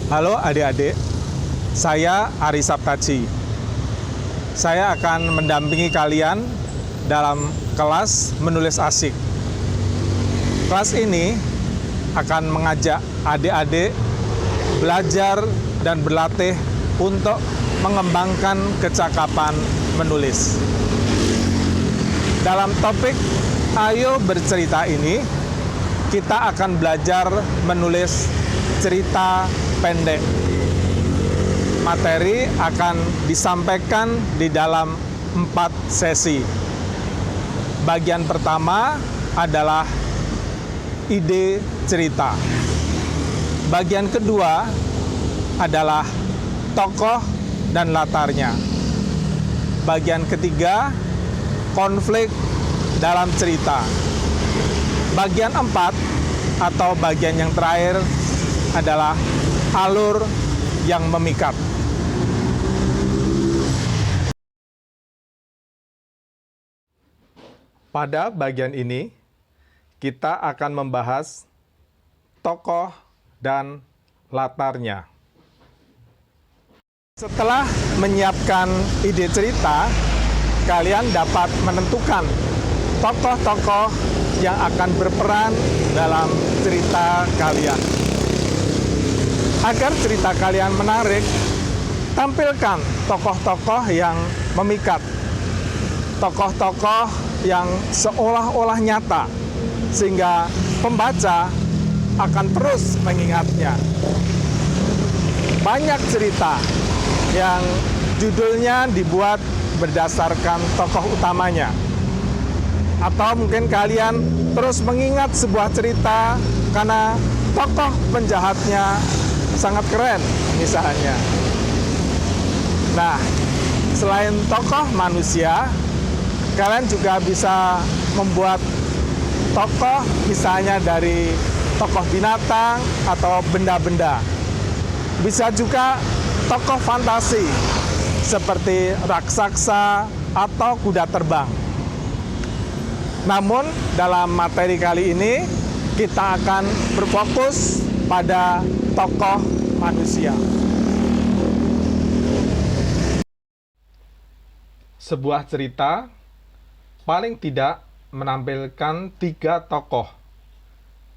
Halo adik-adik, saya Ari Saptaji. Saya akan mendampingi kalian dalam kelas menulis asik. Kelas ini akan mengajak adik-adik belajar dan berlatih untuk mengembangkan kecakapan menulis. Dalam topik Ayo Bercerita ini, kita akan belajar menulis cerita pendek. Materi akan disampaikan di dalam 4 sesi. Bagian pertama adalah ide cerita. Bagian kedua adalah tokoh dan latarnya. Bagian ketiga, konflik dalam cerita. Bagian 4 atau bagian yang terakhir adalah alur yang memikat. Pada bagian ini, kita akan membahas tokoh dan latarnya. Setelah menyiapkan ide cerita, kalian dapat menentukan tokoh-tokoh yang akan berperan dalam cerita kalian. Agar cerita kalian menarik, tampilkan tokoh-tokoh yang memikat. Tokoh-tokoh yang seolah-olah nyata, sehingga pembaca akan terus mengingatnya. Banyak cerita yang judulnya dibuat berdasarkan tokoh utamanya. Atau mungkin kalian terus mengingat sebuah cerita karena tokoh penjahatnya sangat keren misalnya. Nah, selain tokoh manusia, kalian juga bisa membuat tokoh misalnya dari tokoh binatang atau benda-benda. Bisa juga tokoh fantasi seperti raksasa atau kuda terbang. Namun dalam materi kali ini kita akan berfokus pada tokoh manusia. Sebuah cerita paling tidak menampilkan 3 tokoh,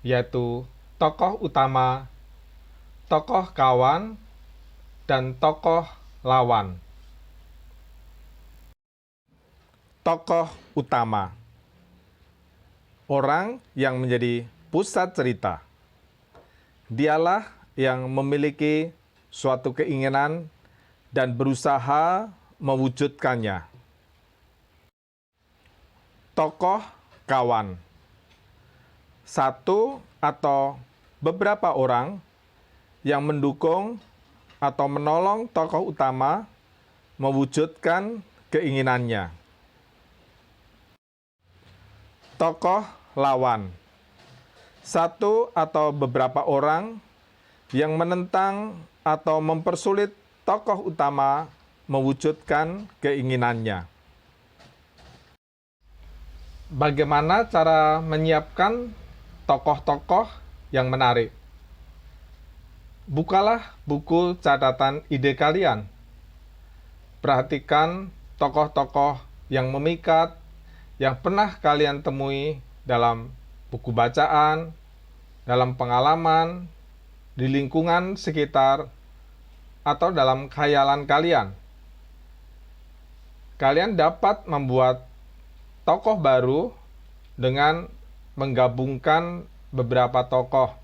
yaitu tokoh utama, tokoh kawan, dan tokoh lawan. Tokoh utama, orang yang menjadi pusat cerita. Dialah yang memiliki suatu keinginan dan berusaha mewujudkannya. Tokoh kawan, satu atau beberapa orang yang mendukung atau menolong tokoh utama mewujudkan keinginannya. Tokoh lawan, satu atau beberapa orang yang menentang atau mempersulit tokoh utama mewujudkan keinginannya. Bagaimana cara menyiapkan tokoh-tokoh yang menarik? Bukalah buku catatan ide kalian. Perhatikan tokoh-tokoh yang memikat, yang pernah kalian temui dalam buku bacaan, dalam pengalaman, di lingkungan sekitar, atau dalam khayalan kalian. Kalian dapat membuat tokoh baru dengan menggabungkan beberapa tokoh.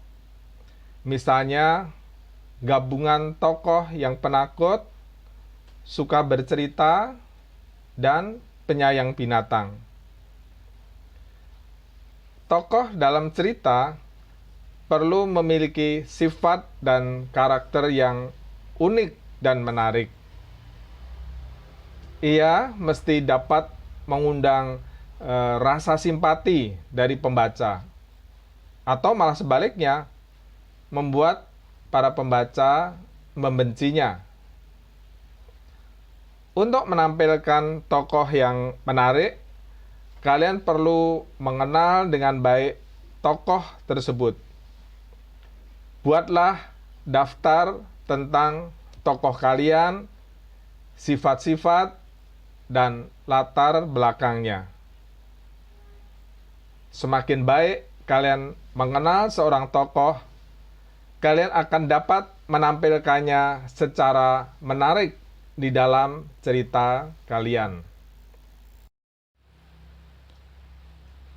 Misalnya, gabungan tokoh yang penakut, suka bercerita, dan penyayang binatang. Tokoh dalam cerita perlu memiliki sifat dan karakter yang unik dan menarik. Ia mesti dapat mengundang rasa simpati dari pembaca, atau malah sebaliknya, membuat para pembaca membencinya. Untuk menampilkan tokoh yang menarik, kalian perlu mengenal dengan baik tokoh tersebut. Buatlah daftar tentang tokoh kalian, sifat-sifat, dan latar belakangnya. Semakin baik kalian mengenal seorang tokoh, kalian akan dapat menampilkannya secara menarik di dalam cerita kalian.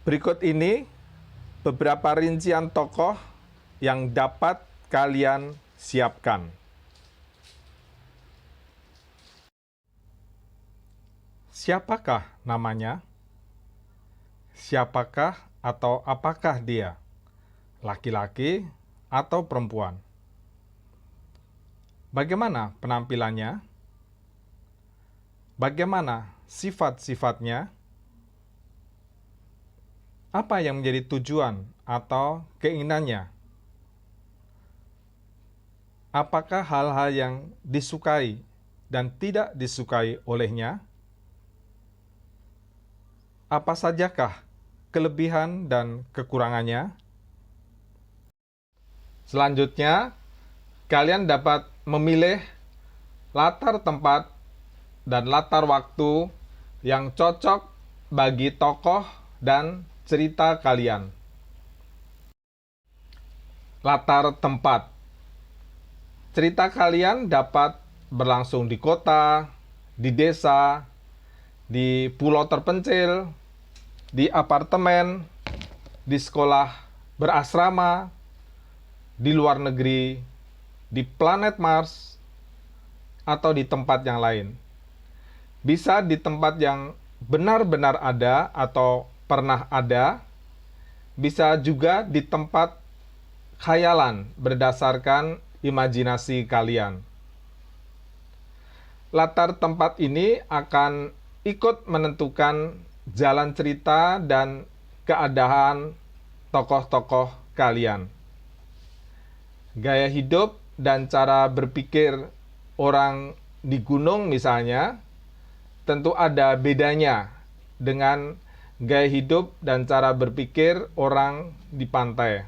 Berikut ini beberapa rincian tokoh yang dapat kalian siapkan. Siapakah namanya? Siapakah atau apakah dia? Laki-laki atau perempuan? Bagaimana penampilannya? Bagaimana sifat-sifatnya? Apa yang menjadi tujuan atau keinginannya? Apakah hal-hal yang disukai dan tidak disukai olehnya? Apa sajakah kelebihan dan kekurangannya? Selanjutnya, kalian dapat memilih latar tempat dan latar waktu yang cocok bagi tokoh dan cerita kalian. Latar tempat. Cerita kalian dapat berlangsung di kota, di desa, di pulau terpencil, di apartemen, di sekolah berasrama, di luar negeri, di planet Mars, atau di tempat yang lain. Bisa di tempat yang benar-benar ada atau pernah ada, bisa juga di tempat khayalan berdasarkan imajinasi kalian. Latar tempat ini akan ikut menentukan jalan cerita dan keadaan tokoh-tokoh kalian. Gaya hidup dan cara berpikir orang di gunung misalnya, tentu ada bedanya dengan gaya hidup dan cara berpikir orang di pantai.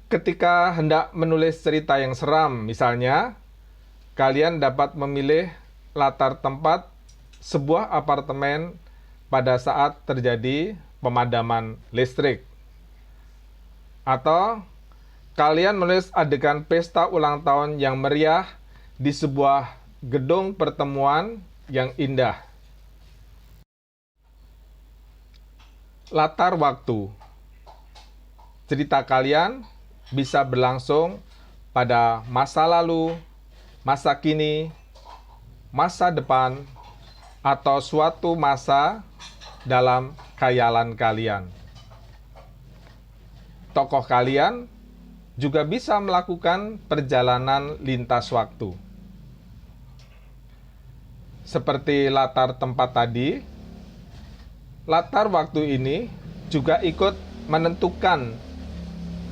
Ketika hendak menulis cerita yang seram misalnya, kalian dapat memilih latar tempat sebuah apartemen pada saat terjadi pemadaman listrik. Atau kalian menulis adegan pesta ulang tahun yang meriah di sebuah gedung pertemuan yang indah. Latar waktu. Cerita kalian bisa berlangsung pada masa lalu, masa kini, masa depan, atau suatu masa dalam khayalan kalian. Tokoh kalian juga bisa melakukan perjalanan lintas waktu. Seperti latar tempat tadi, latar waktu ini juga ikut menentukan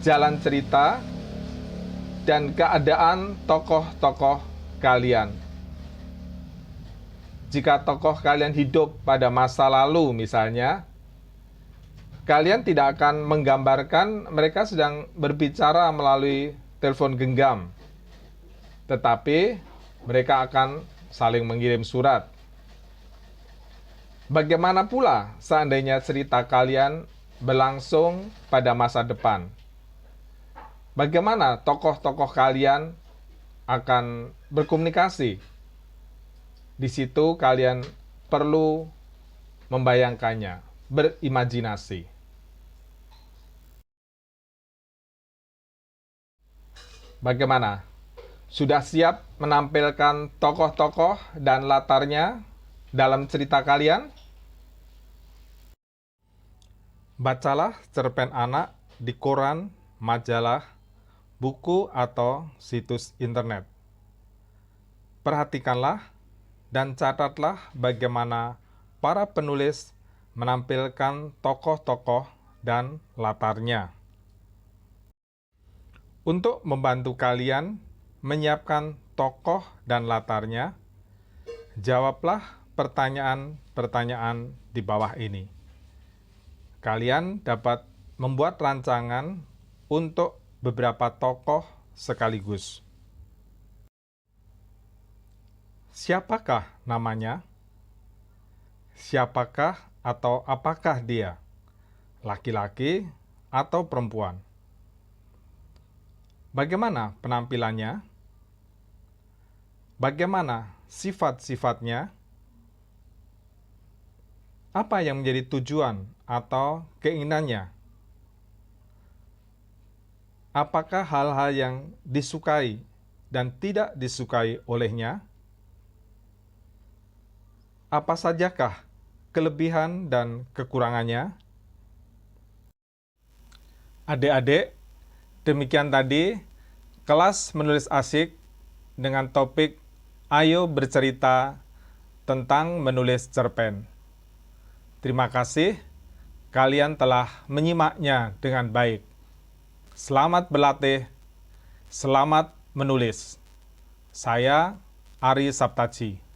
jalan cerita dan keadaan tokoh-tokoh kalian. Jika tokoh kalian hidup pada masa lalu misalnya, kalian tidak akan menggambarkan mereka sedang berbicara melalui telepon genggam, tetapi mereka akan saling mengirim surat. Bagaimana pula seandainya cerita kalian berlangsung pada masa depan? Bagaimana tokoh-tokoh kalian akan berkomunikasi? Di situ kalian perlu membayangkannya, berimajinasi. Bagaimana? Sudah siap menampilkan tokoh-tokoh dan latarnya dalam cerita kalian? Bacalah cerpen anak di koran, majalah, buku, atau situs internet. Perhatikanlah dan catatlah bagaimana para penulis menampilkan tokoh-tokoh dan latarnya. Untuk membantu kalian menyiapkan tokoh dan latarnya, jawablah pertanyaan-pertanyaan di bawah ini. Kalian dapat membuat rancangan untuk beberapa tokoh sekaligus. Siapakah namanya? Siapakah atau apakah dia? Laki-laki atau perempuan? Bagaimana penampilannya? Bagaimana sifat-sifatnya? Apa yang menjadi tujuan atau keinginannya? Apakah hal-hal yang disukai dan tidak disukai olehnya? Apa sajakah kelebihan dan kekurangannya? Adik-adik, demikian tadi kelas menulis asik dengan topik Ayo bercerita tentang menulis cerpen. Terima kasih kalian telah menyimaknya dengan baik. Selamat berlatih, selamat menulis. Saya Ari Saptaji.